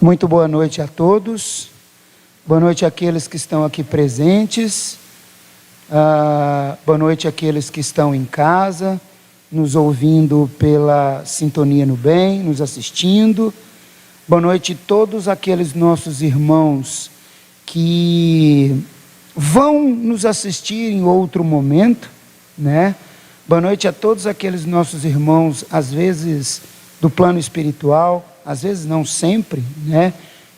Muito boa noite a todos, boa noite àqueles que estão aqui presentes, boa noite àqueles que estão em casa, nos ouvindo pela Sintonia no Bem, nos assistindo. Boa noite a todos aqueles nossos irmãos que vão nos assistir em outro momento, né? Boa noite a todos aqueles nossos irmãos, às vezes do plano espiritual, às vezes não sempre, né?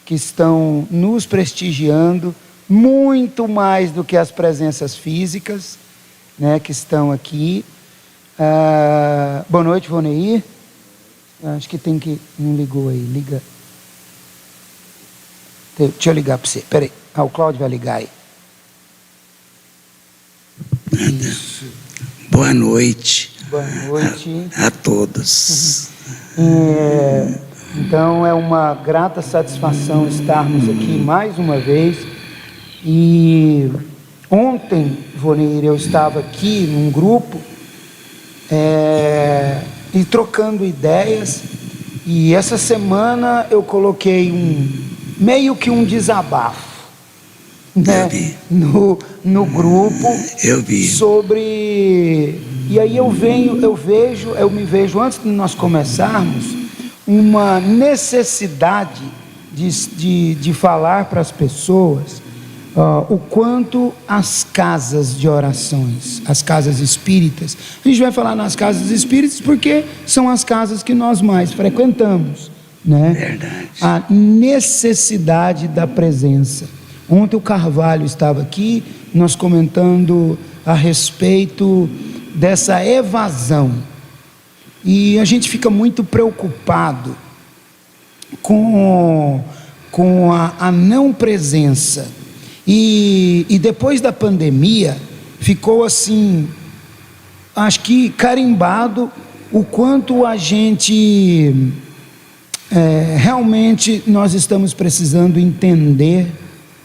Que estão nos prestigiando muito mais do que as presenças físicas, né? Que estão aqui. Boa noite, Voneir. Acho que tem que... Não ligou aí, liga. Deixa eu ligar para você, peraí. O Cláudio vai ligar aí. Isso. Boa noite. Boa noite. A todos. Então é uma grata satisfação estarmos aqui mais uma vez. E ontem, Voneir, eu estava aqui num grupo e trocando ideias. E essa semana eu coloquei meio que um desabafo, né? No grupo. Eu vi. Sobre... E aí eu me vejo, antes de nós começarmos, uma necessidade de falar para as pessoas o quanto as casas de orações, as casas espíritas, a gente vai falar nas casas espíritas porque são as casas que nós mais frequentamos, né? Verdade. A necessidade da presença. Ontem o Carvalho estava aqui, nós comentando a respeito dessa evasão, e a gente fica muito preocupado com a não presença, e depois da pandemia ficou assim, acho que carimbado o quanto a gente realmente nós estamos precisando entender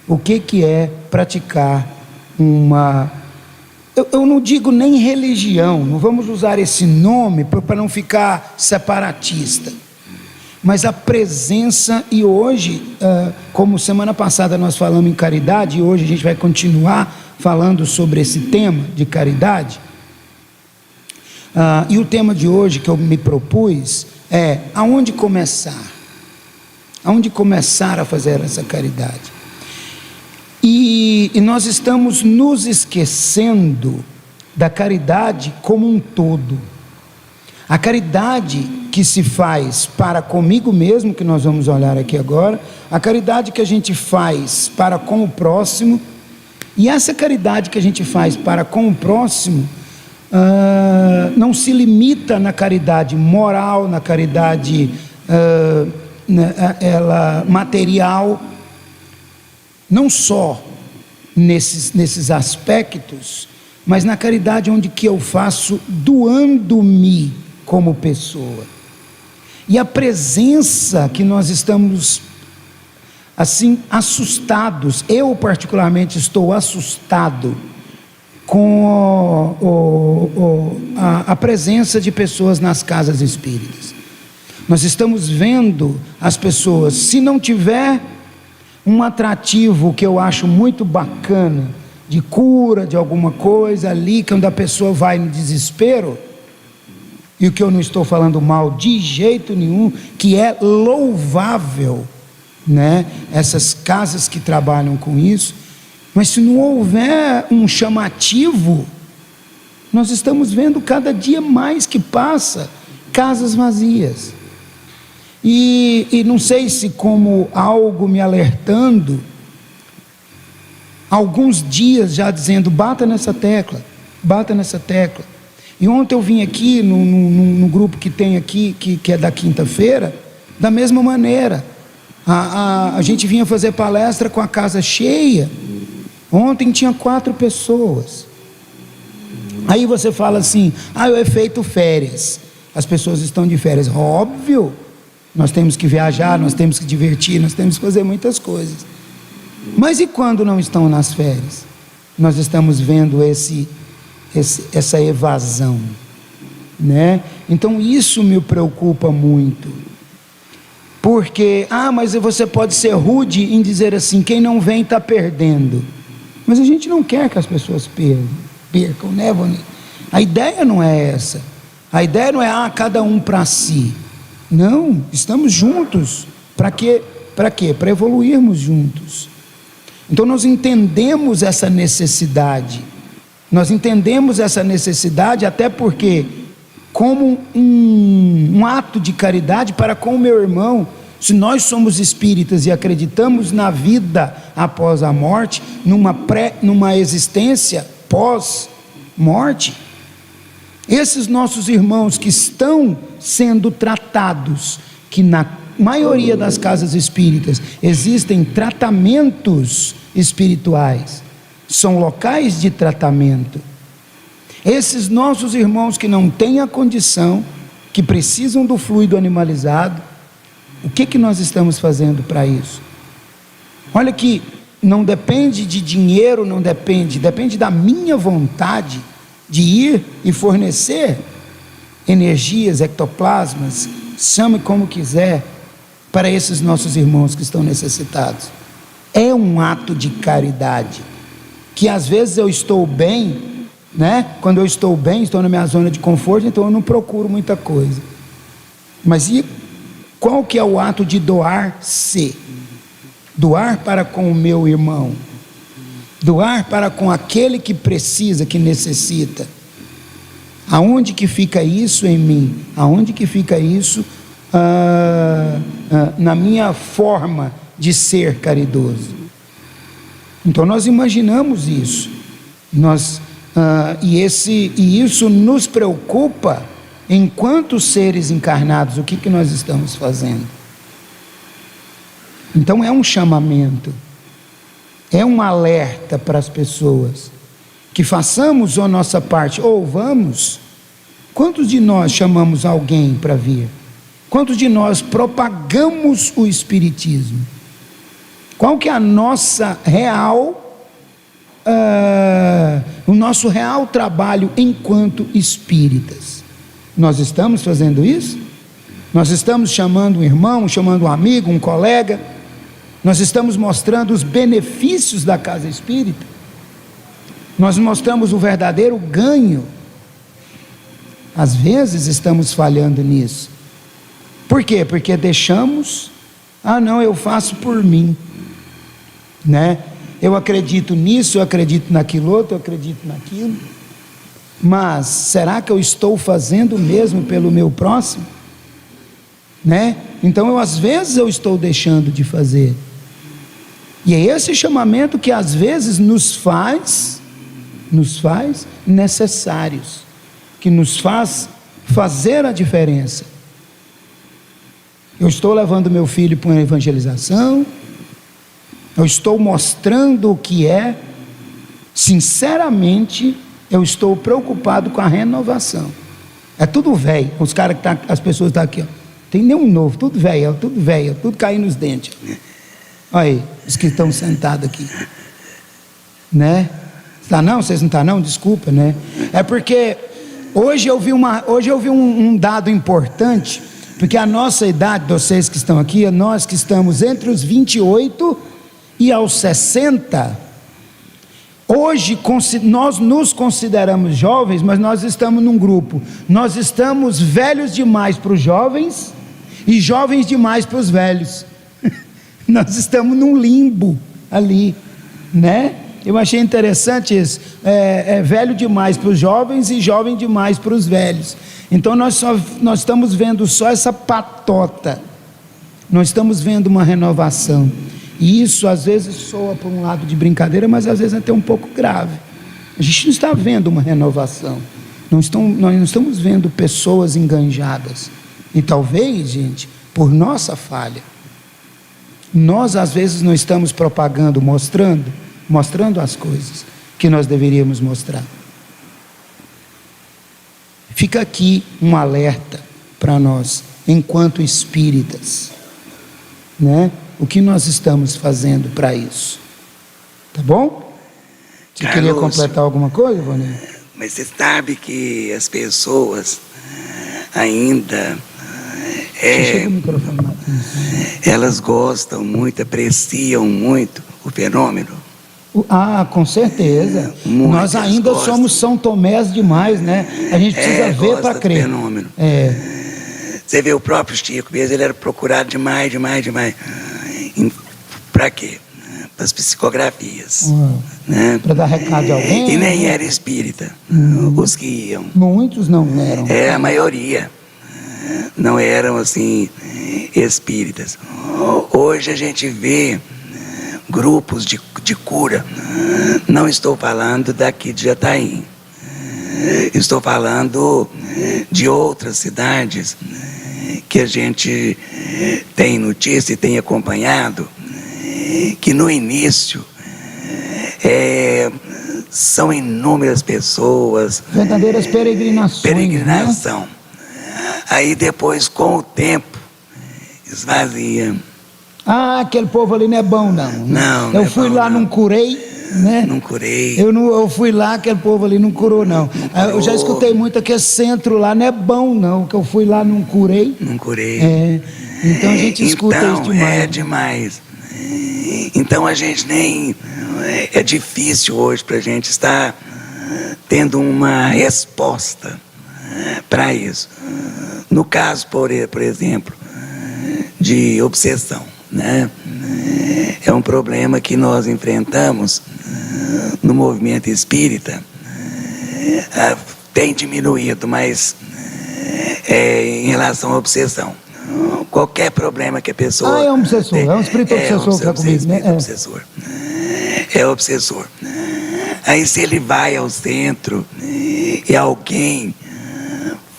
o que é praticar uma... Eu não digo nem religião, não vamos usar esse nome para não ficar separatista, mas a presença. E hoje, como semana passada nós falamos em caridade, e hoje a gente vai continuar falando sobre esse tema de caridade, e o tema de hoje que eu me propus é aonde começar a fazer essa caridade. E nós estamos nos esquecendo da caridade como um todo. A caridade que se faz para comigo mesmo, que nós vamos olhar aqui agora, a caridade que a gente faz para com o próximo, e essa caridade que a gente faz para com o próximo não se limita na caridade moral, na caridade material. Não só nesses aspectos, mas na caridade onde que eu faço doando-me como pessoa. E a presença que nós estamos assim assustados, eu particularmente estou assustado com a presença de pessoas nas casas espíritas. Nós estamos vendo as pessoas, se não tiver um atrativo que eu acho muito bacana, de cura, de alguma coisa ali, quando a pessoa vai no desespero, e o que eu não estou falando mal de jeito nenhum, que é louvável, né? Essas casas que trabalham com isso, mas se não houver um chamativo, nós estamos vendo cada dia mais que passa, casas vazias. E não sei se como algo me alertando, alguns dias já dizendo, bata nessa tecla. E ontem eu vim aqui, no grupo que tem aqui, que é da quinta-feira, da mesma maneira. A gente vinha fazer palestra com a casa cheia, ontem tinha 4 pessoas. Aí você fala assim, o efeito férias, as pessoas estão de férias. Óbvio, nós temos que viajar, nós temos que divertir, nós temos que fazer muitas coisas. Mas e quando não estão nas férias? Nós estamos vendo essa evasão, né? Então isso me preocupa muito. Porque, mas você pode ser rude em dizer assim, quem não vem está perdendo. Mas a gente não quer que as pessoas percam, né, Voni? A ideia não é essa. A ideia não é, cada um para si. Não, estamos juntos. Para quê? Para quê? Para evoluirmos juntos. Então nós entendemos essa necessidade. Nós entendemos essa necessidade até porque, como um ato de caridade para com o meu irmão, se nós somos espíritas e acreditamos na vida após a morte, numa existência pós-morte, esses nossos irmãos que estão sendo tratados, que na maioria das casas espíritas existem tratamentos espirituais, são locais de tratamento. Esses nossos irmãos que não têm a condição, que precisam do fluido animalizado, o que nós estamos fazendo para isso? Olha que não depende de dinheiro, depende da minha vontade de ir e fornecer energias, ectoplasmas, chame como quiser, para esses nossos irmãos que estão necessitados. É um ato de caridade, que às vezes eu estou bem, né? Quando eu estou bem, estou na minha zona de conforto, então eu não procuro muita coisa. Mas e qual que é o ato de doar-se? Doar para com o meu irmão, doar para com aquele que precisa, que necessita. Aonde que fica isso em mim? Aonde que fica isso na minha forma de ser caridoso? Então nós imaginamos isso, e isso nos preocupa enquanto seres encarnados. O que nós estamos fazendo? Então é um chamamento, é um alerta para as pessoas, que façamos a nossa parte, ou vamos. Quantos de nós chamamos alguém para vir? Quantos de nós propagamos o Espiritismo? Qual que é a nossa o nosso real trabalho enquanto espíritas? Nós estamos fazendo isso? Nós estamos chamando um irmão, chamando um amigo, um colega? Nós estamos mostrando os benefícios da casa espírita? Nós mostramos o verdadeiro ganho? Às vezes estamos falhando nisso. Por quê? Porque deixamos, não, eu faço por mim, né? Eu acredito nisso, eu acredito naquilo outro, eu acredito naquilo. Mas será que eu estou fazendo mesmo pelo meu próximo? Né? Então às vezes eu estou deixando de fazer. E é esse chamamento que às vezes nos faz necessários, que nos faz fazer a diferença. Eu estou levando meu filho para uma evangelização, eu estou mostrando o que é. Sinceramente, eu estou preocupado com a renovação. É tudo velho, as pessoas estão aqui, tem nenhum novo, tudo velho, tudo caindo nos dentes. Olha aí, os que estão sentados aqui, né? Não, vocês não estão não? Desculpa, né? É porque hoje eu vi um dado importante, porque a nossa idade, vocês que estão aqui, nós que estamos entre os 28 e aos 60, hoje nós nos consideramos jovens, mas nós estamos num grupo, nós estamos velhos demais para os jovens e jovens demais para os velhos. Nós estamos num limbo ali, né? Eu achei interessante isso, velho demais para os jovens e jovem demais para os velhos. Então nós estamos vendo só essa patota, nós estamos vendo uma renovação, e isso às vezes soa por um lado de brincadeira, mas às vezes é até um pouco grave. A gente não está vendo uma renovação, nós não estamos vendo pessoas enganjadas, e talvez, gente, por nossa falha, nós às vezes não estamos propagando, mostrando as coisas que nós deveríamos mostrar. Fica aqui um alerta para nós, enquanto espíritas, né? O que nós estamos fazendo para isso? Tá bom? Você queria completar alguma coisa, Voni? Mas você sabe que as pessoas ainda Chega o microfone mais. elas gostam muito, apreciam muito o fenômeno. Ah, com certeza. Muitas Nós ainda gostam. somos São Tomés demais, né? A gente precisa ver gosta para do crer. fenômeno. É. Você vê o próprio Chico mesmo, ele era procurado demais. Para quê? Para as psicografias. Né? Para dar recado de alguém. E nem era espírita, os que iam. Muitos não eram. A maioria não eram assim espíritas. Hoje a gente vê grupos de cura. Não estou falando daqui de Jataí. Estou falando de outras cidades que a gente tem notícia e tem acompanhado, que no início são inúmeras pessoas. Verdadeiras peregrinações. Peregrinação. Né? Aí depois, com o tempo, esvazia. Ah, aquele povo ali não é bom, não. Não, eu é fui bom, lá, não. não curei, né? Não curei. Eu fui lá, aquele povo ali não curou, não. Eu já escutei muito que esse centro lá não é bom, não. Que eu fui lá, não curei. Não curei. Então a gente escuta isso demais. É demais. Então a gente nem... É difícil hoje para a gente estar tendo uma resposta para isso. No caso, por exemplo, de obsessão, né? É um problema que nós enfrentamos no movimento espírita. Tem diminuído, mas em relação à obsessão. Qualquer problema que a pessoa... é um obsessor, é um espírito obsessor que está comigo, né? É obsessor. Aí se ele vai ao centro e alguém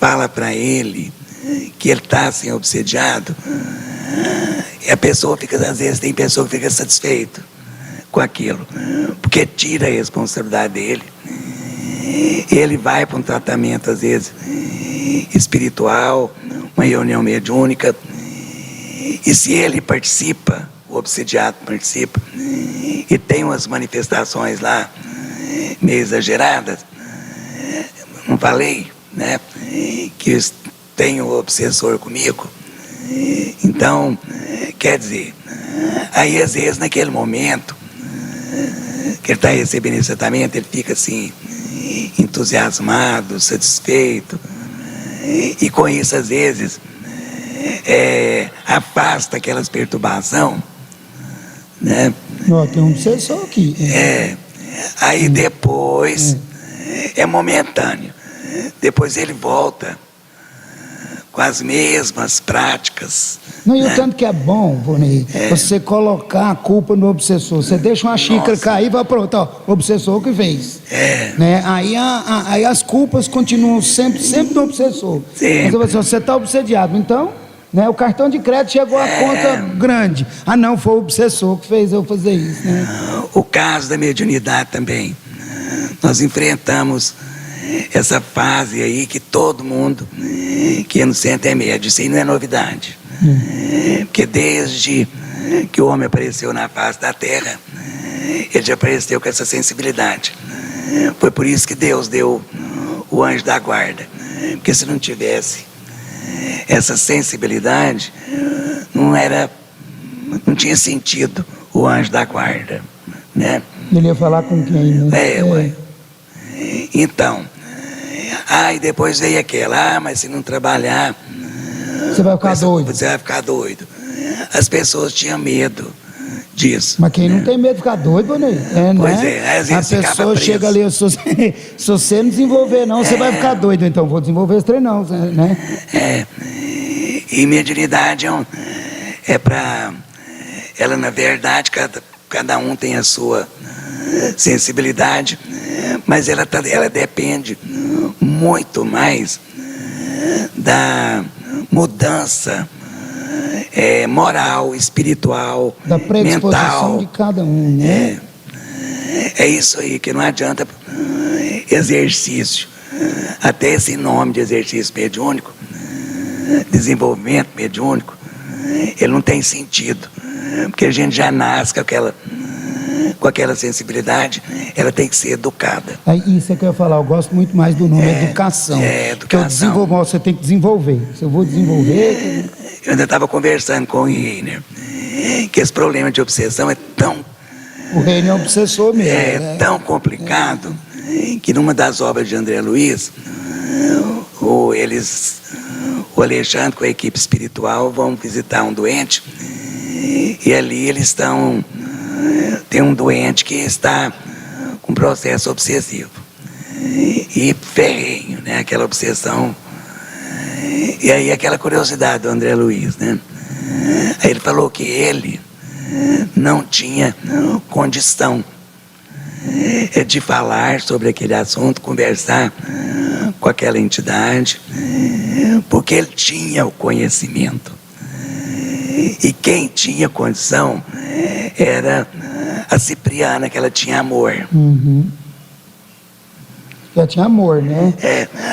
fala para ele que ele está assim obsediado, e a pessoa fica, às vezes tem pessoa que fica satisfeita com aquilo, porque tira a responsabilidade dele. Ele vai para um tratamento, às vezes, espiritual, uma reunião mediúnica, e se ele participa, o obsediado participa, e tem umas manifestações lá meio exageradas, não falei, né, que eu tenho o obsessor comigo. Então, quer dizer, aí às vezes naquele momento que ele está recebendo esse tratamento, ele fica assim, entusiasmado, satisfeito, e com isso às vezes afasta aquelas perturbações, né? Tem um obsessor aqui. Aí depois é momentâneo, depois ele volta com as mesmas práticas. Não, e o tanto que é bom, Vonei, você colocar a culpa no obsessor. Você deixa uma xícara cair e vai pronto, ó, o obsessor que fez. Né? Aí as culpas continuam sempre no obsessor. Sempre. Mas você está obsediado, então, né, o cartão de crédito chegou a conta grande. Ah, não, foi o obsessor que fez eu fazer isso, né? O caso da mediunidade também. Nós enfrentamos essa fase aí que todo mundo que no centro é médio. Isso aí não é novidade. Porque desde que o homem apareceu na face da terra, ele já apareceu com essa sensibilidade. Foi por isso que Deus deu o anjo da guarda. Porque se não tivesse essa sensibilidade, não tinha sentido o anjo da guarda, né? Ele ia falar com quem, né? Ué. Então, e depois veio aquela, mas se não trabalhar, você vai ficar doido. Você vai ficar doido. As pessoas tinham medo disso. Mas quem não tem medo de ficar doido, Vonei? Pois né? às vezes a pessoa chega ali, se você não desenvolver não, você vai ficar doido. Então vou desenvolver esse trem não, né? E mediunidade é para... Ela, na verdade, cada um tem a sua sensibilidade, mas ela depende muito mais da mudança moral, espiritual, da predisposição mental. de cada um, né? É isso aí, que não adianta exercício. Até esse nome de exercício mediúnico, desenvolvimento mediúnico, ele não tem sentido, porque a gente já nasce com aquela sensibilidade, ela tem que ser educada. Isso é que eu ia falar, eu gosto muito mais do nome educação. Educação. Porque você tem que desenvolver. Se eu vou desenvolver... Eu ainda estava conversando com o Reiner, que esse problema de obsessão é tão... O Reiner é um obsessor mesmo. É tão complicado que numa das obras de André Luiz, o Alexandre com a equipe espiritual vão visitar um doente e ali eles estão... Tem um doente que está com processo obsessivo e ferrenho, né? Aquela obsessão. E aí aquela curiosidade do André Luiz, né? Aí ele falou que ele não tinha condição de falar sobre aquele assunto, conversar com aquela entidade, porque ele tinha o conhecimento. E quem tinha condição era a Cipriana, que ela tinha amor. Já tinha amor, né?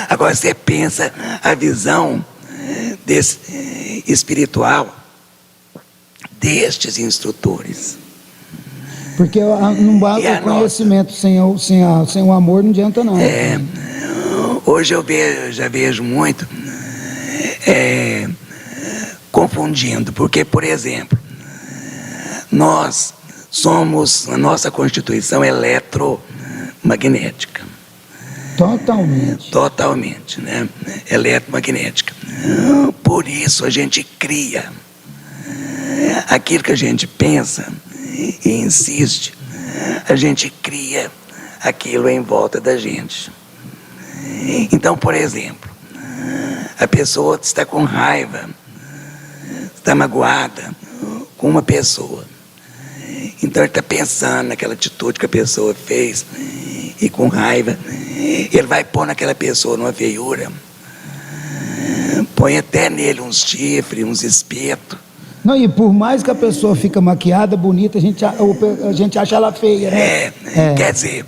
Agora você pensa a visão desse espiritual destes instrutores. Porque não basta o conhecimento, sem o amor não adianta nada. Hoje eu já vejo muito confundindo, porque, por exemplo, nós somos, a nossa constituição é eletromagnética. Totalmente, né? Eletromagnética. Por isso a gente cria aquilo que a gente pensa e insiste, a gente cria aquilo em volta da gente. Então, por exemplo, a pessoa está com raiva, está magoada com uma pessoa. Então ele está pensando naquela atitude que a pessoa fez e com raiva, ele vai pôr naquela pessoa numa feiura, põe até nele uns chifres, uns espetos. Não, e por mais que a pessoa fica maquiada, bonita, a gente acha ela feia, né? Quer dizer,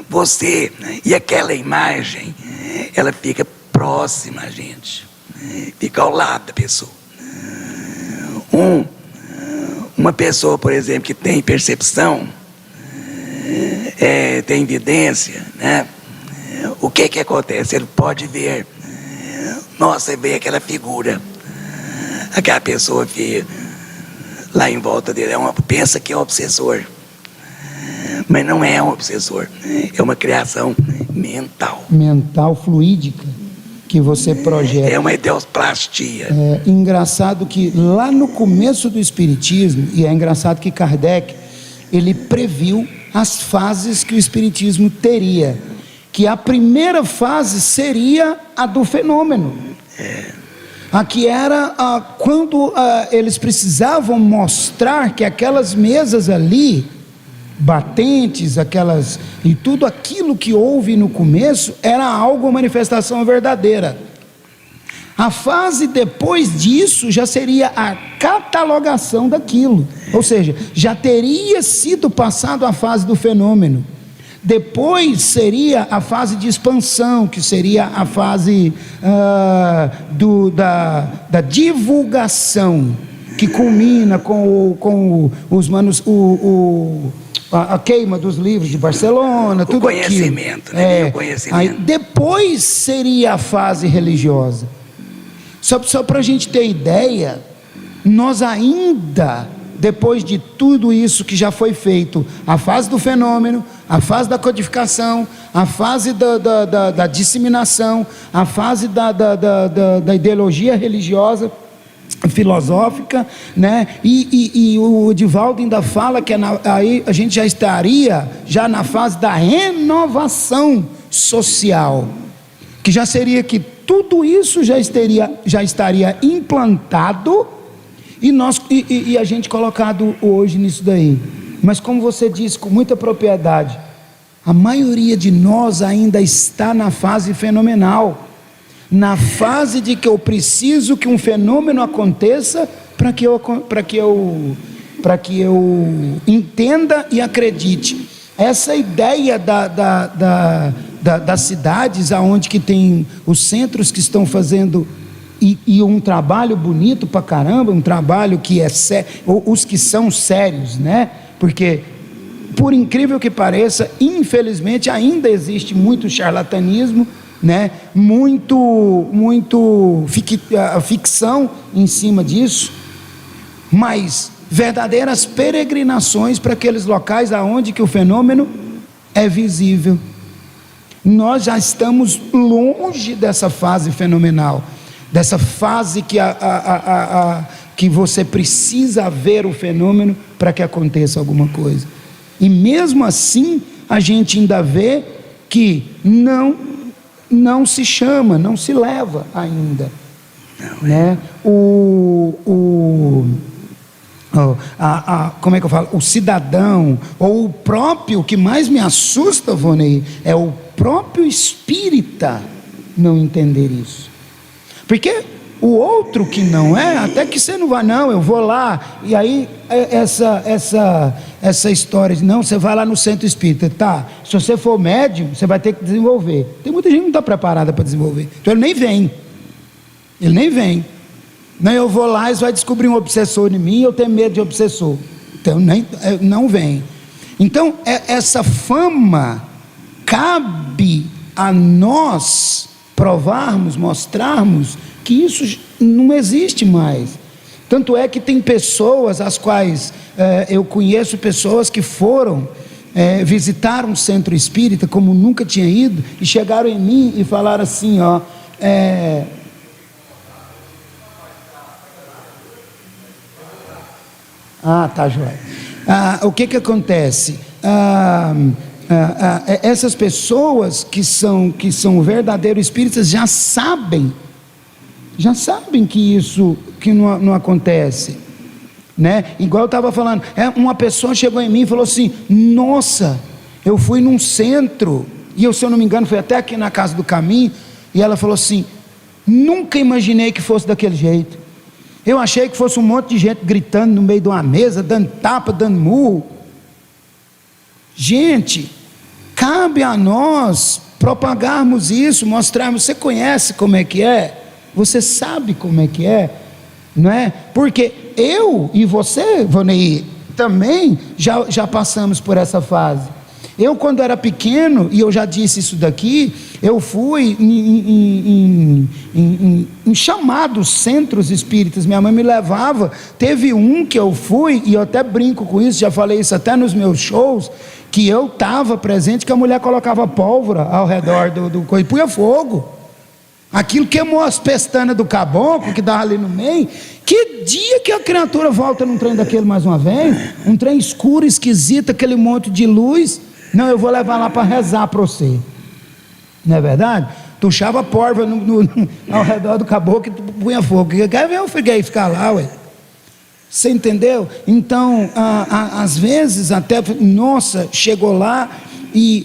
você e aquela imagem, ela fica próxima a gente, fica ao lado da pessoa. Uma pessoa, por exemplo, que tem percepção, tem evidência, né? O que acontece? Ele pode ver, nossa, vê aquela figura, aquela pessoa que lá em volta dele pensa que é um obsessor, mas não é um obsessor, é uma criação mental fluídica que você projeta. É uma ideoplastia. Engraçado que lá no começo do Espiritismo, e é engraçado que Kardec, ele previu as fases que o Espiritismo teria, que a primeira fase seria a do fenômeno. Aqui era quando eles precisavam mostrar que aquelas mesas ali, batentes, e tudo aquilo que houve no começo era algo, manifestação verdadeira. A fase depois disso já seria a catalogação daquilo, ou seja, já teria sido passado a fase do fenômeno. Depois seria a fase de expansão, que seria a fase da divulgação, que culmina com a queima dos livros de Barcelona, tudo conhecimento, aquilo. Né? O conhecimento. Aí depois seria a fase religiosa. Só para a gente ter ideia, nós ainda, depois de tudo isso que já foi feito, a fase do fenômeno, a fase da codificação, a fase da disseminação, a fase da ideologia religiosa, filosófica, né? E o Divaldo ainda fala que aí a gente já estaria na fase da renovação social, que já seria que tudo isso já estaria implantado e a gente colocado hoje nisso daí. Mas como você disse com muita propriedade, a maioria de nós ainda está na fase fenomenal, na fase de que eu preciso que um fenômeno aconteça para que eu entenda e acredite. Essa ideia das cidades aonde que tem os centros que estão fazendo e um trabalho bonito pra caramba, um trabalho que é sério, os que são sérios, né? Porque, por incrível que pareça, infelizmente ainda existe muito charlatanismo, né? Ficção em cima disso, mas verdadeiras peregrinações para aqueles locais aonde que o fenômeno é visível. Nós já estamos longe dessa fase fenomenal, dessa fase que você precisa ver o fenômeno para que aconteça alguma coisa. E mesmo assim, a gente ainda vê que não se chama, não se leva ainda, né? Como é que eu falo? O cidadão, ou o próprio, o que mais me assusta, Vonei, é o próprio espírita não entender isso. Porque o outro que não é, até que você não vai, não, eu vou lá, e aí essa história de não, você vai lá no centro espírita, tá, se você for médium, você vai ter que desenvolver. Tem muita gente que não está preparada para desenvolver, então ele nem vem. Não, eu vou lá, eles vão descobrir um obsessor em mim, eu tenho medo de obsessor, então não vem. Então essa fama cabe a nós provarmos, mostrarmos que isso não existe mais. Tanto é que tem pessoas as quais eu conheço, pessoas que foram visitar um centro espírita como nunca tinha ido, e chegaram em mim e falaram assim, ó, tá joia. O que acontece? Essas pessoas que são verdadeiros espíritas já sabem que isso que não acontece, né? Igual eu estava falando, uma pessoa chegou em mim e falou assim, nossa, eu fui num centro, e eu, se eu não me engano, foi até aqui na Casa do Caminho, e ela falou assim, nunca imaginei que fosse daquele jeito, eu achei que fosse um monte de gente gritando no meio de uma mesa, dando tapa, dando murro. Gente, cabe a nós propagarmos isso, mostrarmos, você conhece como é que é? Você sabe como é que é? Não é? Porque eu e você, Vonei, também já passamos por essa fase. Eu, quando era pequeno, e eu já disse isso daqui, eu fui em chamados centros espíritas, minha mãe me levava, teve um que eu fui, e eu até brinco com isso, já falei isso até nos meus shows, que eu estava presente, que a mulher colocava pólvora ao redor do coisa, e punha fogo, aquilo queimou as pestanas do caboclo, que dava ali no meio. Que dia que a criatura volta num trem daquele mais uma vez, um trem escuro, esquisito, aquele monte de luz, não, eu vou levar lá para rezar para você, não é verdade? Tuchava pólvora ao redor do caboclo e punha fogo, quer ver o freguês ficar lá, ué? Você entendeu? Então, às vezes até, nossa, chegou lá, e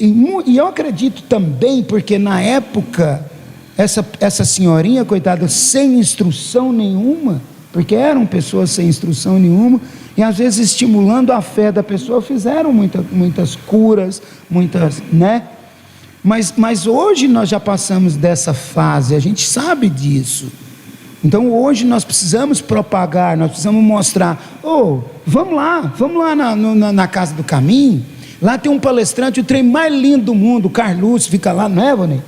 eu acredito também, porque na época, essa senhorinha, coitada, sem instrução nenhuma, porque eram pessoas sem instrução nenhuma, e às vezes estimulando a fé da pessoa, fizeram muitas curas, muitas, né? Mas hoje nós já passamos dessa fase, a gente sabe disso. Então hoje nós precisamos propagar, nós precisamos mostrar, vamos lá na Casa do Caminho, lá tem um palestrante, o trem mais lindo do mundo, o Carlos, fica lá, não é, Vonei?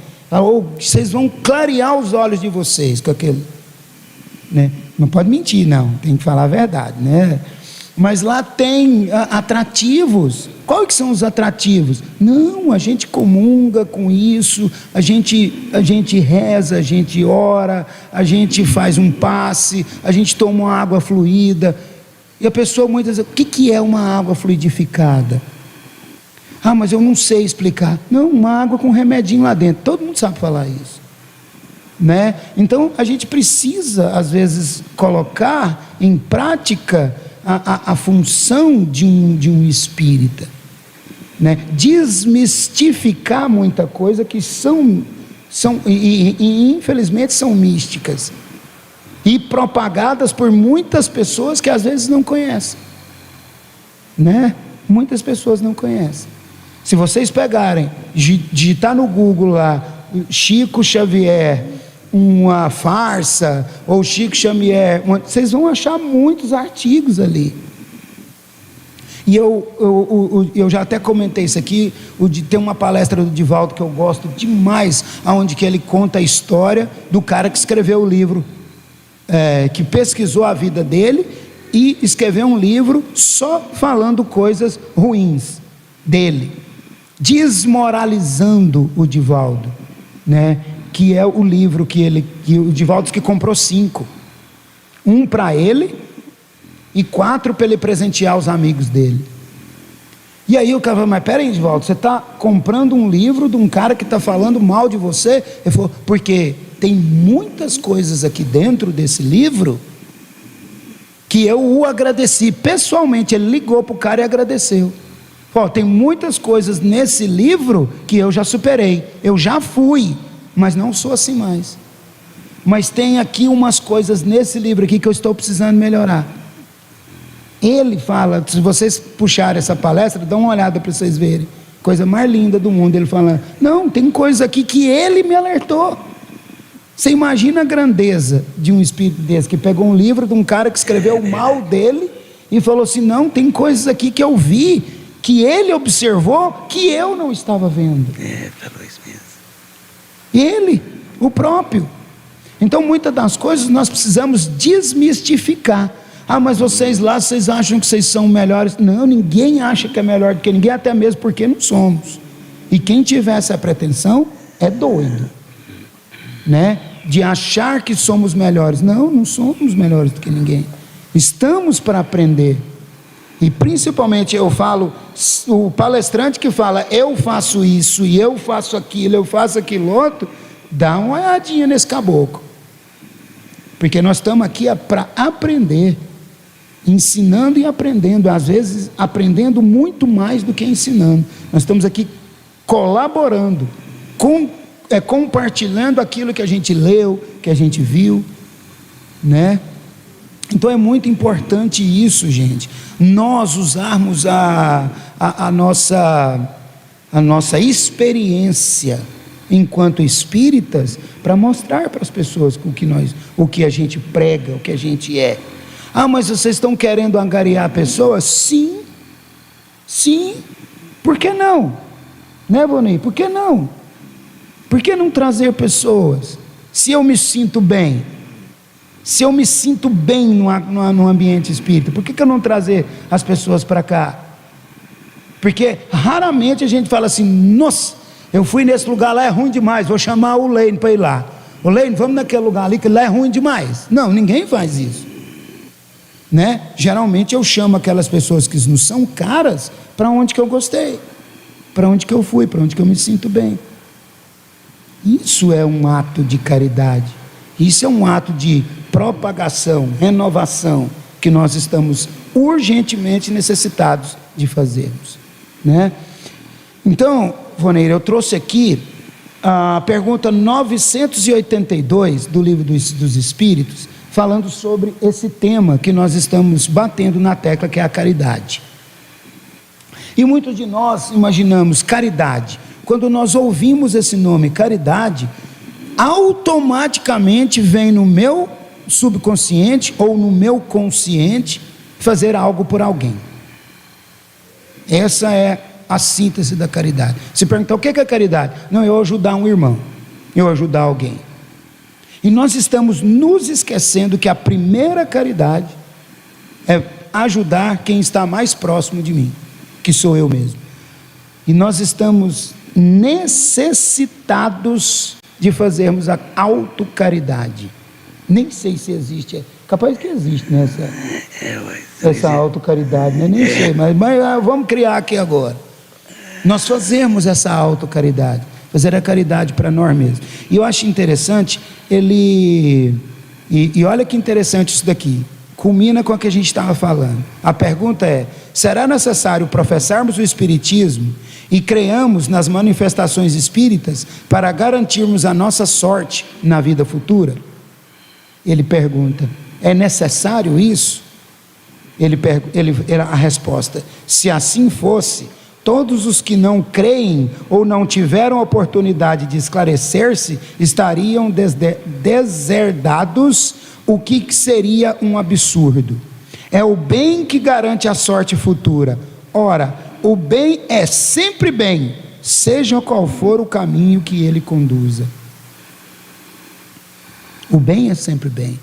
Vocês vão clarear os olhos de vocês com aquele, né? Não pode mentir, não, tem que falar a verdade, né? Mas lá tem atrativos. Quais que são os atrativos? Não, a gente comunga com isso, a gente reza, a gente ora, a gente faz um passe, a gente toma uma água fluida, e a pessoa muitas vezes, o que é uma água fluidificada? Mas eu não sei explicar. Não, uma água com remedinho lá dentro, todo mundo sabe falar isso, né? Então a gente precisa às vezes colocar em prática a função de um espírita, né? Desmistificar muita coisa que e infelizmente são místicas e propagadas por muitas pessoas que às vezes não conhecem, né? Muitas pessoas não conhecem. Se vocês pegarem, digitar no Google lá, Chico Xavier, uma farsa, ou Chico Xavier, vocês vão achar muitos artigos ali. E eu já até comentei isso aqui, tem uma palestra do Divaldo que eu gosto demais, onde que ele conta a história do cara que escreveu o livro, que pesquisou a vida dele e escreveu um livro só falando coisas ruins dele, desmoralizando o Divaldo, né? Que é o livro que o Divaldo disse que comprou 5, um para ele e 4 para ele presentear os amigos dele. E aí o cara falou: mas peraí, Divaldo, você está comprando um livro de um cara que está falando mal de você? Ele falou: porque tem muitas coisas aqui dentro desse livro que eu o agradeci pessoalmente. Ele ligou para o cara e agradeceu. Falou: tem muitas coisas nesse livro que eu já superei, eu já fui, mas não sou assim mais. Mas tem aqui umas coisas nesse livro aqui que eu estou precisando melhorar. Ele fala, se vocês puxarem essa palestra, dá uma olhada para vocês verem, coisa mais linda do mundo. Ele fala: não, tem coisas aqui que ele me alertou. Você imagina a grandeza de um espírito desse, que pegou um livro de um cara que escreveu o mal dele e falou assim: não, tem coisas aqui que eu vi, que ele observou, que eu não estava vendo. Falou isso mesmo. Ele, o próprio. Então muitas das coisas nós precisamos desmistificar. Ah, mas vocês lá, vocês acham que vocês são melhores? Não, ninguém acha que é melhor do que ninguém, até mesmo porque não somos. E quem tiver essa pretensão é doido, né? De achar que somos melhores. Não, não somos melhores do que ninguém. Estamos para aprender. E principalmente eu falo, o palestrante que fala: eu faço isso e eu faço aquilo, eu faço aquilo outro, dá uma olhadinha nesse caboclo, porque nós estamos aqui para aprender, ensinando e aprendendo, às vezes aprendendo muito mais do que ensinando. Nós estamos aqui colaborando, compartilhando aquilo que a gente leu, que a gente viu, né? Então é muito importante isso, gente, nós usarmos a nossa experiência enquanto espíritas para mostrar para as pessoas o que a gente prega, o que a gente é. Ah, mas vocês estão querendo angariar pessoas? Sim, por que não? Né, Boninho? Por que não? Por que não trazer pessoas? Se eu me sinto bem, no ambiente espírita, por que eu não trazer as pessoas para cá? Porque raramente a gente fala assim: nossa, eu fui nesse lugar lá, é ruim demais, vou chamar o Lênin para ir lá. O Lênin, vamos naquele lugar ali que lá é ruim demais. Não, ninguém faz isso, né? Geralmente eu chamo aquelas pessoas que não são caras para onde que eu gostei, para onde que eu fui, para onde que eu me sinto bem. Isso é um ato de caridade, isso é um ato de propagação, renovação, que nós estamos urgentemente necessitados de fazermos, né? Então, Voneira, eu trouxe aqui a pergunta 982 do Livro dos Espíritos, falando sobre esse tema que nós estamos batendo na tecla, que é a caridade. E muitos de nós imaginamos caridade, quando nós ouvimos esse nome, caridade, automaticamente vem no meu subconsciente ou no meu consciente fazer algo por alguém. Essa é a síntese da caridade. Se perguntar o que é caridade? Não, eu ajudar um irmão, eu ajudar alguém. E nós estamos nos esquecendo que a primeira caridade é ajudar quem está mais próximo de mim, que sou eu mesmo. E nós estamos necessitados de fazermos a autocaridade. Nem sei se existe, capaz que existe, né, essa autocaridade, né? Nem sei, mas vamos criar aqui agora. Nós fazemos essa autocaridade, fazer a caridade para nós mesmos. E eu acho interessante, e olha que interessante isso daqui, culmina com o que a gente estava falando. A pergunta é: será necessário professarmos o Espiritismo e creamos nas manifestações espíritas para garantirmos a nossa sorte na vida futura? Ele pergunta: é necessário isso? A resposta: se assim fosse, todos os que não creem ou não tiveram oportunidade de esclarecer-se estariam deserdados, o que seria um absurdo. É o bem que garante a sorte futura, Ora, o bem é sempre bem, seja qual for o caminho que ele conduza. O bem é sempre bem.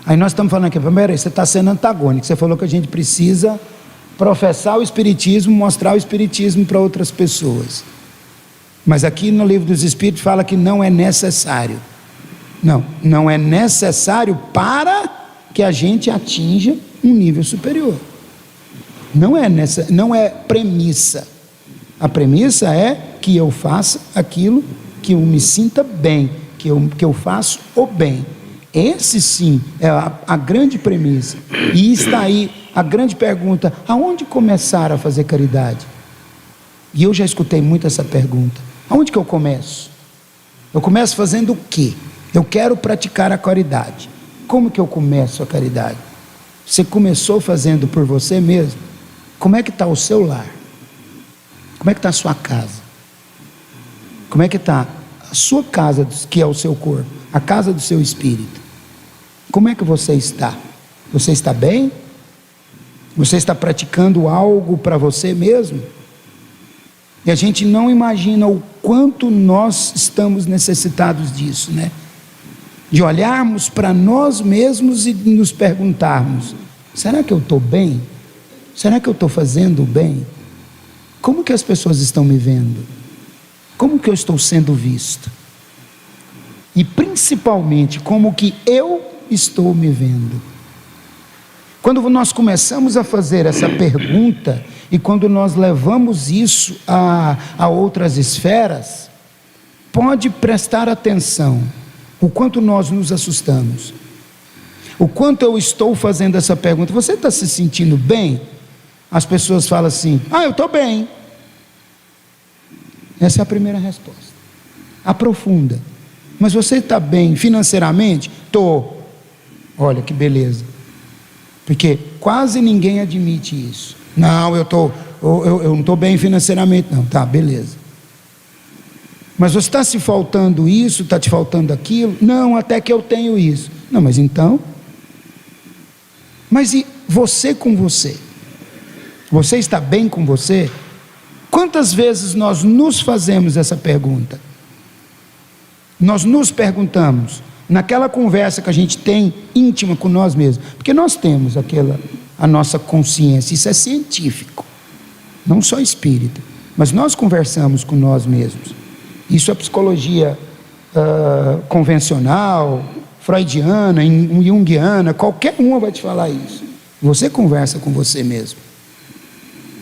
Aí nós estamos falando aqui, primeiro, você está sendo antagônico. Você falou que a gente precisa professar o Espiritismo, mostrar o Espiritismo para outras pessoas. Mas aqui no Livro dos Espíritos fala que não é necessário. Não é necessário para que a gente atinja um nível superior. Não é premissa. A premissa é que eu faça aquilo que eu me sinta bem, que eu faço o bem. Esse sim é a grande premissa. E está aí a grande pergunta: aonde começar a fazer caridade? E eu já escutei muito essa pergunta: aonde que eu começo? Eu começo fazendo o quê? Eu quero praticar a caridade. Como que eu começo a caridade? Você começou fazendo por você mesmo? Como é que está o seu lar? Como é que está a sua casa? Como é que está a sua casa, que é o seu corpo? A casa do seu espírito? Como é que você está? Você está bem? Você está praticando algo para você mesmo? E a gente não imagina o quanto nós estamos necessitados disso, né? De olharmos para nós mesmos e nos perguntarmos: será que eu estou bem? Será que eu estou fazendo o bem? Como que as pessoas estão me vendo? Como que eu estou sendo visto? E principalmente, como que eu estou me vendo? Quando nós começamos a fazer essa pergunta, e quando nós levamos isso a outras esferas, pode prestar atenção o quanto nós nos assustamos, o quanto eu estou fazendo essa pergunta: você está se sentindo bem? As pessoas falam assim: eu estou bem. Essa é a primeira resposta. Aprofunda: mas você está bem financeiramente? Estou. Olha que beleza. Porque quase ninguém admite isso. Não, eu não estou bem financeiramente. Não, tá, beleza. Mas você está se faltando isso, está te faltando aquilo? Não, até que eu tenho isso. Não, mas então? Mas e você com você? Você está bem com você? Quantas vezes nós nos fazemos essa pergunta? Nós nos perguntamos, naquela conversa que a gente tem íntima com nós mesmos, porque nós temos a nossa consciência, isso é científico, não só espírita, mas nós conversamos com nós mesmos. Isso é psicologia convencional, freudiana, junguiana, qualquer uma vai te falar isso. Você conversa com você mesmo.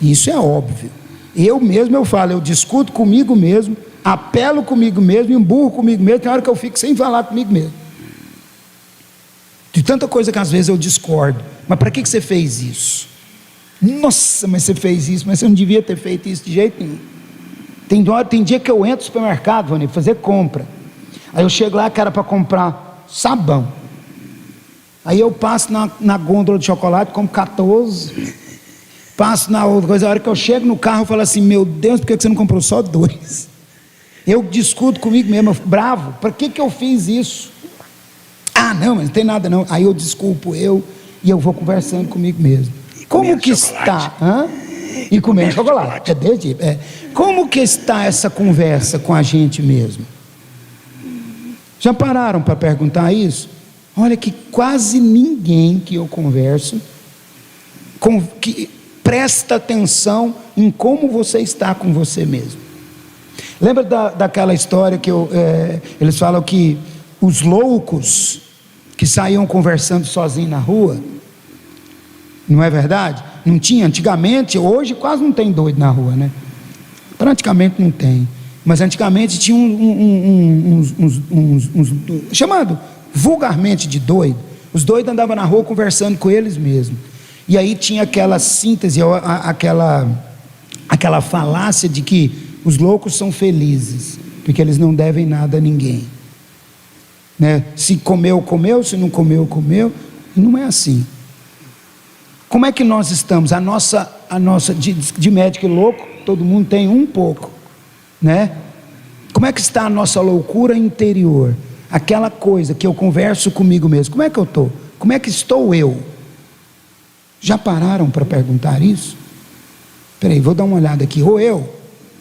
Isso é óbvio. Eu falo, eu discuto comigo mesmo, apelo comigo mesmo, emburro comigo mesmo. Tem hora que eu fico sem falar comigo mesmo, de tanta coisa que às vezes eu discordo. Mas para que você fez isso? Nossa, mas você fez isso, mas você não devia ter feito isso de jeito nenhum. Tem dia que eu entro no supermercado, Vani, fazer compra. Aí eu chego lá, cara, para comprar sabão. Aí eu passo na gôndola de chocolate, como 14. Passo na outra coisa. A hora que eu chego no carro, eu falo assim: meu Deus, por que você não comprou só 2? Eu discuto comigo mesmo, eu fico bravo. Para que eu fiz isso? Não, mas não tem nada não. Aí eu desculpo e eu vou conversando comigo mesmo. Como que está? E comer chocolate. Como que está essa conversa com a gente mesmo? Já pararam para perguntar isso? Olha que quase ninguém que eu converso que presta atenção em como você está com você mesmo. Lembra daquela história que eles falam que os loucos que saíam conversando sozinhos na rua, não é verdade? Não tinha antigamente, hoje quase não tem doido na rua, né? Praticamente não tem. Mas antigamente tinha uns chamado vulgarmente de doido. Os doidos andavam na rua conversando com eles mesmos. E aí tinha aquela síntese, aquela falácia de que os loucos são felizes, porque eles não devem nada a ninguém, né? Se comeu, comeu, se não comeu, comeu. E não é assim. Como é que nós estamos? A nossa de médico e louco, todo mundo tem um pouco, né? Como é que está a nossa loucura interior? Aquela coisa que eu converso comigo mesmo. Como é que eu estou? Como é que estou eu? Já pararam para perguntar isso? Peraí, vou dar uma olhada aqui. Ou eu,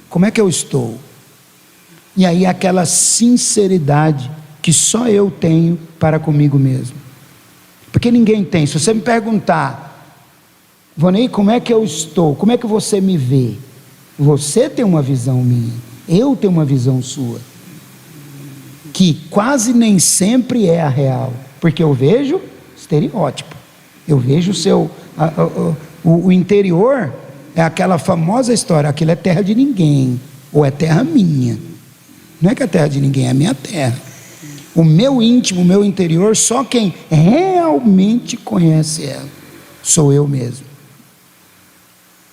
como é que eu estou? E aí aquela sinceridade que só eu tenho para comigo mesmo. Porque ninguém tem. Se você me perguntar, Vonei, como é que eu estou? Como é que você me vê? Você tem uma visão minha, eu tenho uma visão sua, que quase nem sempre é a real, porque eu vejo estereótipo, eu vejo o interior, é aquela famosa história, aquilo é terra de ninguém, ou é terra minha. Não é que é terra de ninguém, é a minha terra. O meu íntimo, o meu interior, só quem realmente conhece ela sou eu mesmo,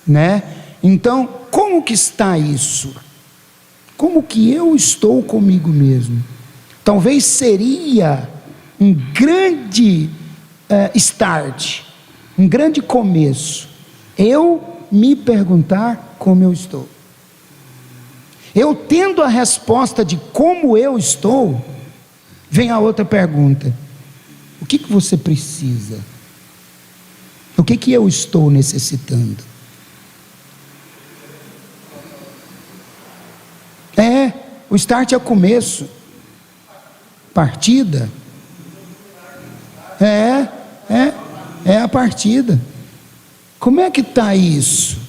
né? Então, como que está isso? Como que eu estou comigo mesmo? Talvez seria um grande start, um grande começo, eu me perguntar como eu estou. Eu tendo a resposta de como eu estou, vem a outra pergunta: o que você precisa? O que eu estou necessitando? O start é o começo, partida, é a partida. Como é que está isso?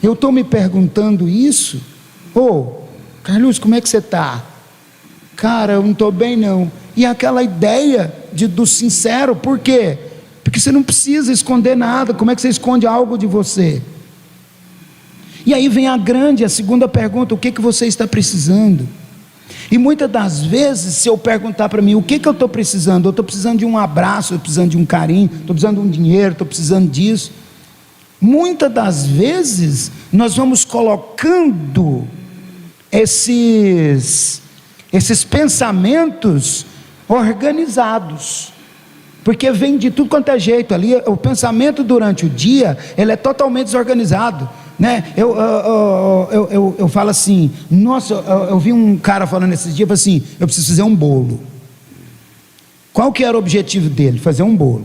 Eu estou me perguntando isso. Carlos, como é que você está? Cara, eu não estou bem não. E aquela ideia do sincero, por quê? Porque você não precisa esconder nada. Como é que você esconde algo de você? E aí vem a segunda pergunta: o que você está precisando? E muitas das vezes, se eu perguntar para mim, o que eu estou precisando? Eu estou precisando de um abraço, estou precisando de um carinho, estou precisando de um dinheiro, estou precisando disso. Muitas das vezes, nós vamos colocando esses pensamentos organizados, porque vem de tudo quanto é jeito ali. O pensamento durante o dia, ele é totalmente desorganizado, né? Eu falo assim, nossa, eu vi um cara falando esses dias, assim, eu preciso fazer um bolo. Qual que era o objetivo dele? Fazer um bolo.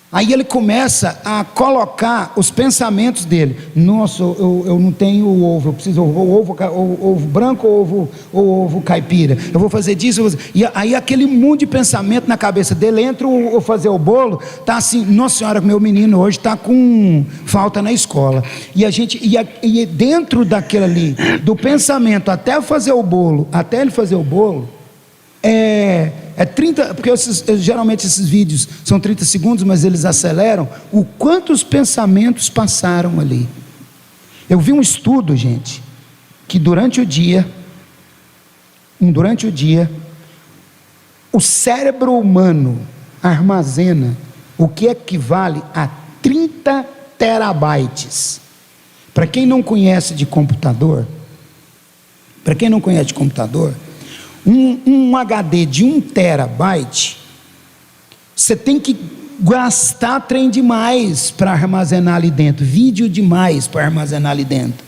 Aí ele começa a colocar os pensamentos dele. Nossa, eu não tenho ovo, eu preciso ovo branco ou ovo caipira. Eu vou fazer disso. E aí aquele mundo de pensamento na cabeça dele, entra o fazer o bolo, tá assim, nossa senhora, meu menino hoje está com falta na escola. E dentro daquele ali, do pensamento até ele fazer o bolo, é 30, porque geralmente esses vídeos são 30 segundos, mas eles aceleram o quantos pensamentos passaram ali. Eu vi um estudo, gente, que durante o dia, o cérebro humano armazena o que equivale a 30 terabytes. Para quem não conhece de computador, um HD de 1 terabyte, você tem que gastar trem demais para armazenar ali dentro, vídeo demais para armazenar ali dentro.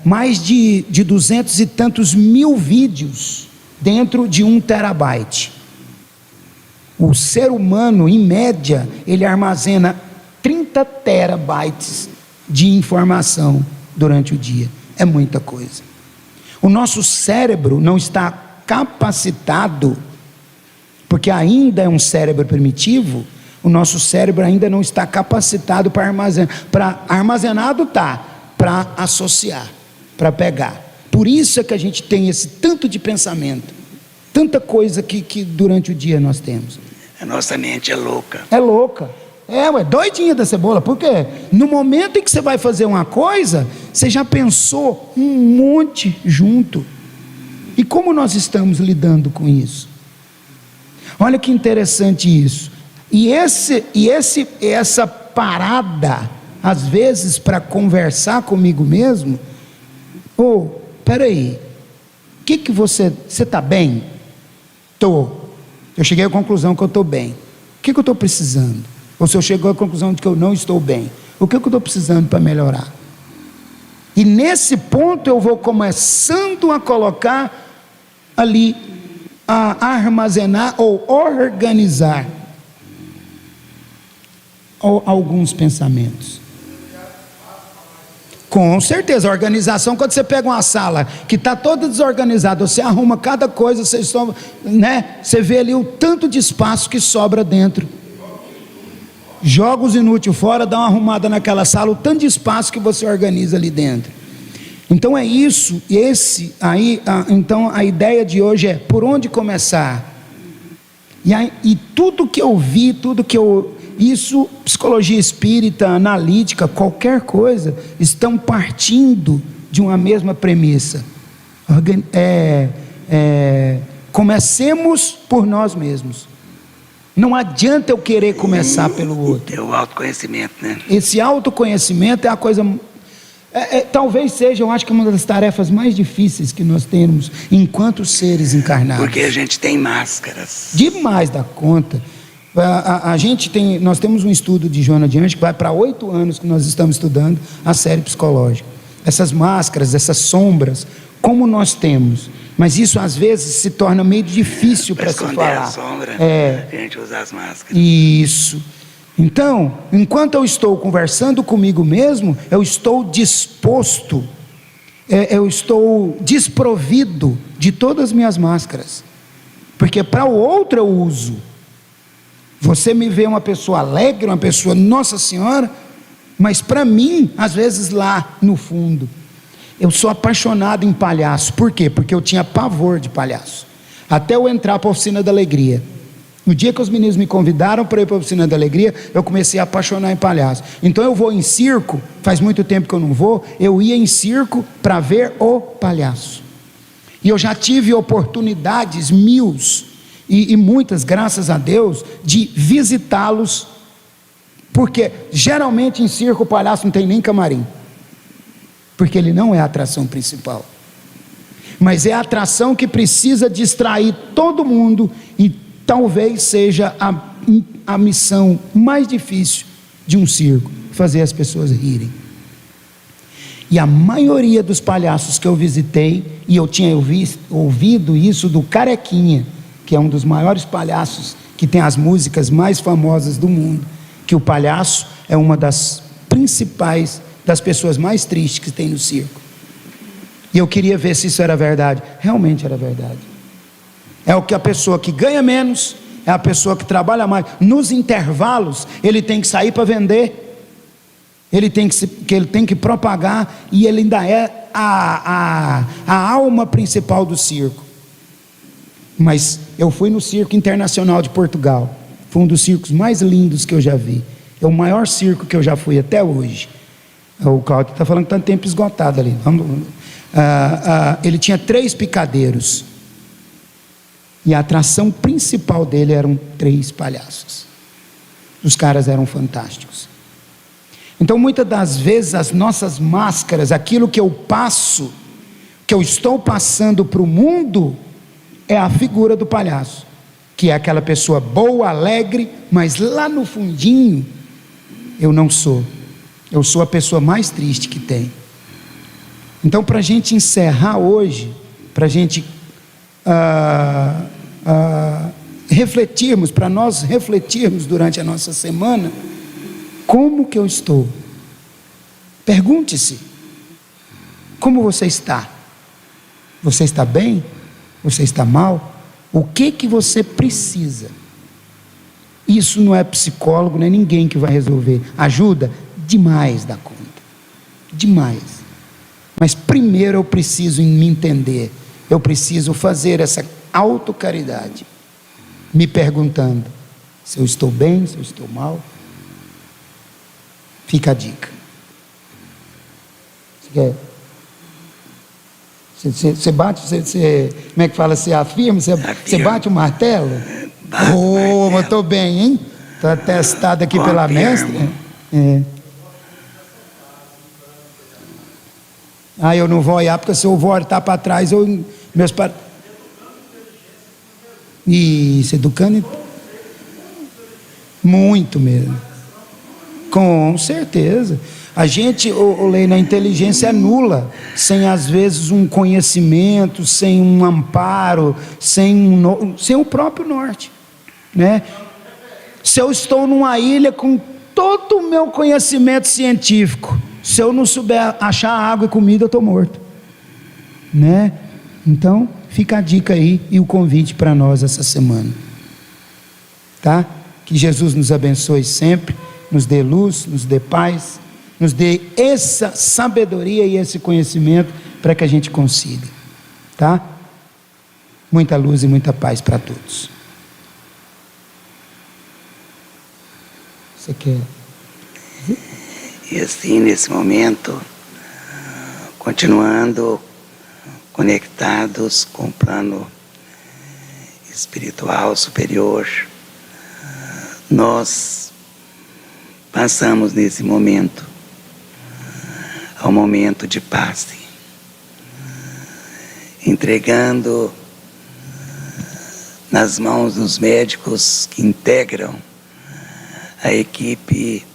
Mais de 200 e tantos mil vídeos dentro de 1 terabyte. O ser humano, em média, ele armazena 30 terabytes de informação durante o dia. É muita coisa. O nosso cérebro não está capacitado, porque ainda é um cérebro primitivo. O nosso cérebro ainda não está capacitado para armazenar. Armazenado está, para associar, para pegar. Por isso é que a gente tem esse tanto de pensamento, tanta coisa que durante o dia nós temos. A nossa mente é louca. É louca. Doidinha da cebola, porque no momento em que você vai fazer uma coisa, você já pensou um monte junto. E como nós estamos lidando com isso? Olha que interessante isso. E essa parada, às vezes, para conversar comigo mesmo, peraí, que você está bem? Estou. Eu cheguei à conclusão que eu estou bem. O que eu estou precisando? Ou se eu chego à conclusão de que eu não estou bem, o que eu estou precisando para melhorar? E nesse ponto eu vou começando a colocar ali, a armazenar ou organizar alguns pensamentos. Com certeza, a organização, quando você pega uma sala que está toda desorganizada, você arruma cada coisa, você vê ali o tanto de espaço que sobra dentro. Joga os inúteis fora, dá uma arrumada naquela sala, o tanto de espaço que você organiza ali dentro. Então é isso, então a ideia de hoje é por onde começar. E tudo que eu vi, isso, psicologia espírita, analítica, qualquer coisa, estão partindo de uma mesma premissa. Comecemos por nós mesmos. Não adianta eu querer começar pelo outro. É o autoconhecimento, né? Esse autoconhecimento é a coisa... talvez seja, eu acho que uma das tarefas mais difíceis que nós temos enquanto seres encarnados. Porque a gente tem máscaras. Demais da conta. Nós temos um estudo de Joana de Anjos que vai para 8 anos que nós estamos estudando a série psicológica. Essas máscaras, essas sombras, como nós temos. Mas isso às vezes se torna meio difícil para se falar. A sombra, a gente usa as máscaras. Isso. Então, enquanto eu estou conversando comigo mesmo, eu estou disposto, eu estou desprovido de todas as minhas máscaras. Porque para o outro eu uso. Você me vê uma pessoa alegre, uma pessoa, Nossa Senhora, mas para mim, às vezes lá no fundo, eu sou apaixonado em palhaço. Por quê? Porque eu tinha pavor de palhaço. Até eu entrar para a Oficina da Alegria. No dia que os meninos me convidaram para ir para a Oficina da Alegria, eu comecei a apaixonar em palhaço. Então eu vou em circo, faz muito tempo que eu não vou, eu ia em circo para ver o palhaço. E eu já tive oportunidades mil e muitas, graças a Deus, de visitá-los, porque geralmente em circo o palhaço não tem nem camarim, porque ele não é a atração principal, mas é a atração que precisa distrair todo mundo, e talvez seja a missão mais difícil de um circo, fazer as pessoas rirem. E a maioria dos palhaços que eu visitei, e eu tinha ouvido isso do Carequinha, que é um dos maiores palhaços, que tem as músicas mais famosas do mundo, que o palhaço é uma das principais, das pessoas mais tristes que tem no circo. E eu queria ver se isso era verdade. Realmente era verdade. É o que a pessoa que ganha menos, é a pessoa que trabalha mais. Nos intervalos, ele tem que sair para vender, ele tem que propagar, e ele ainda é a alma principal do circo. Mas eu fui no Circo Internacional de Portugal, foi um dos circos mais lindos que eu já vi, é o maior circo que eu já fui até hoje. O Cláudio está falando que está no tempo esgotado ali. Ele tinha 3 picadeiros, e a atração principal dele eram 3 palhaços. Os caras eram fantásticos. Então muitas das vezes as nossas máscaras, aquilo que eu passo, que eu estou passando para o mundo, é a figura do palhaço, que é aquela pessoa boa, alegre, mas lá no fundinho eu não sou. Eu sou a pessoa mais triste que tem. Então, para a gente encerrar hoje, para a gente refletirmos, para nós refletirmos durante a nossa semana, como que eu estou? Pergunte-se, como você está? Você está bem? Você está mal? O que você precisa? Isso não é psicólogo, não é ninguém que vai resolver. Ajuda demais da conta, demais. Mas primeiro eu preciso me entender, eu preciso fazer essa autocaridade, me perguntando se eu estou bem, se eu estou mal. Fica a dica. Você bate, como é que fala? Você afirma? Você bate o martelo? Oh, eu estou bem, hein? Estou atestado aqui pela mestre. Eu não vou olhar, porque se eu voltar para trás, Isso, educando. Muito mesmo. Com certeza. A gente, a inteligência é nula, sem às vezes um conhecimento, sem um amparo, sem o próprio norte, né? Se eu estou numa ilha com todo o meu conhecimento científico, se eu não souber achar água e comida, eu estou morto, né? Então fica a dica aí e o convite para nós essa semana, tá? Que Jesus nos abençoe sempre, nos dê luz, nos dê paz, nos dê essa sabedoria e esse conhecimento para que a gente consiga, tá? Muita luz e muita paz para todos. Você quer? E assim, nesse momento, continuando conectados com o plano espiritual superior, nós passamos nesse momento ao momento de passe, entregando nas mãos dos médicos que integram a equipe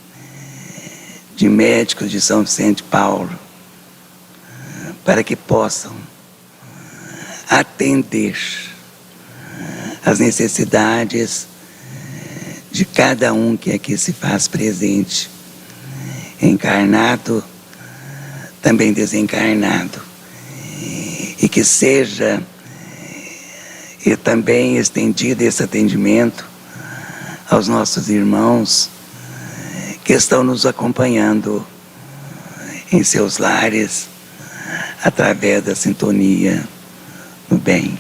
de médicos de São Vicente de Paulo, para que possam atender as necessidades de cada um que aqui se faz presente, encarnado, também desencarnado, e que seja e também estendido esse atendimento aos nossos irmãos que estão nos acompanhando em seus lares, através da sintonia no bem.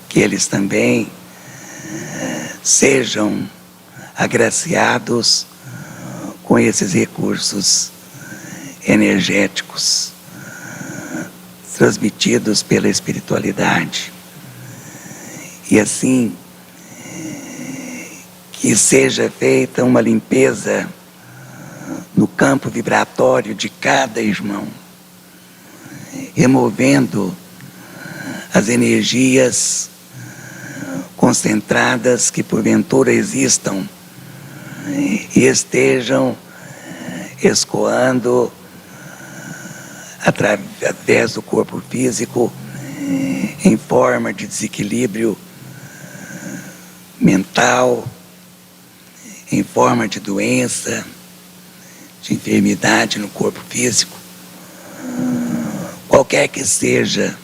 Que eles também sejam agraciados com esses recursos energéticos transmitidos pela espiritualidade. E assim, que seja feita uma limpeza no campo vibratório de cada irmão, removendo as energias concentradas que porventura existam e estejam escoando através do corpo físico em forma de desequilíbrio mental, em forma de doença, de enfermidade no corpo físico, qualquer que seja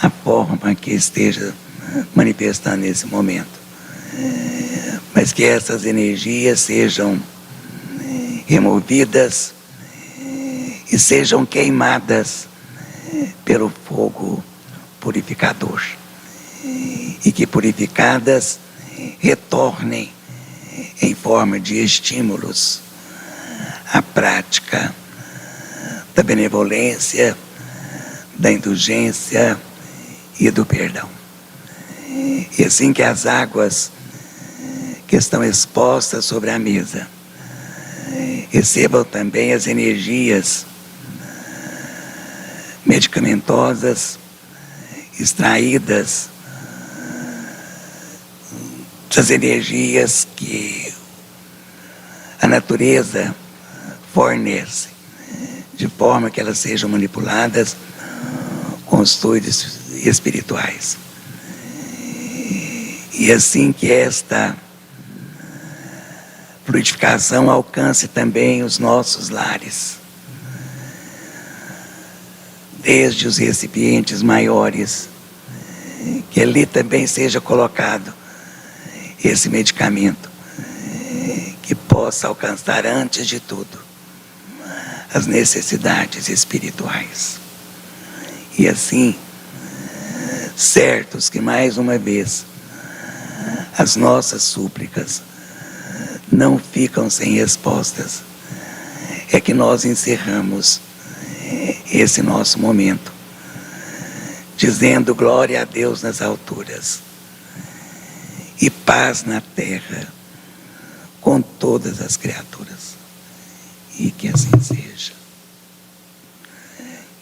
a forma que esteja manifestando nesse momento, mas que essas energias sejam removidas e sejam queimadas pelo fogo purificador, e que purificadas retornem em forma de estímulos à prática da benevolência, da indulgência e do perdão. E assim que as águas que estão expostas sobre a mesa recebam também as energias medicamentosas extraídas das energias que a natureza fornece, de forma que elas sejam manipuladas com os fluidos espirituais. E assim que esta fluidificação alcance também os nossos lares, desde os recipientes maiores, que ali também seja colocado esse medicamento, que possa alcançar antes de tudo as necessidades espirituais. E assim, certos que mais uma vez as nossas súplicas não ficam sem respostas, é que nós encerramos esse nosso momento, dizendo glória a Deus nas alturas e paz na terra com todas as criaturas, e que assim seja.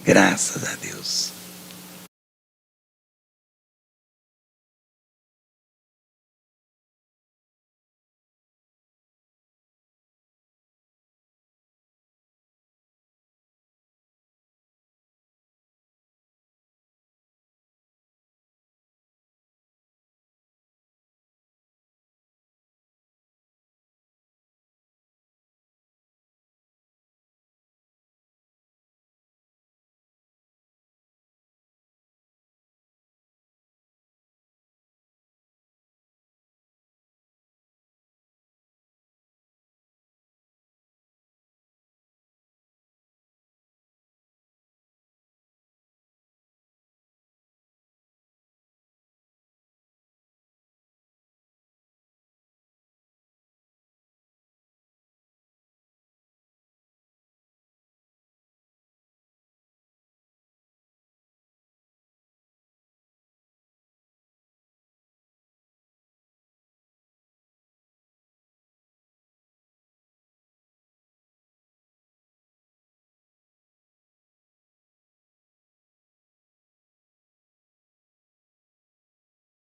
Graças a Deus.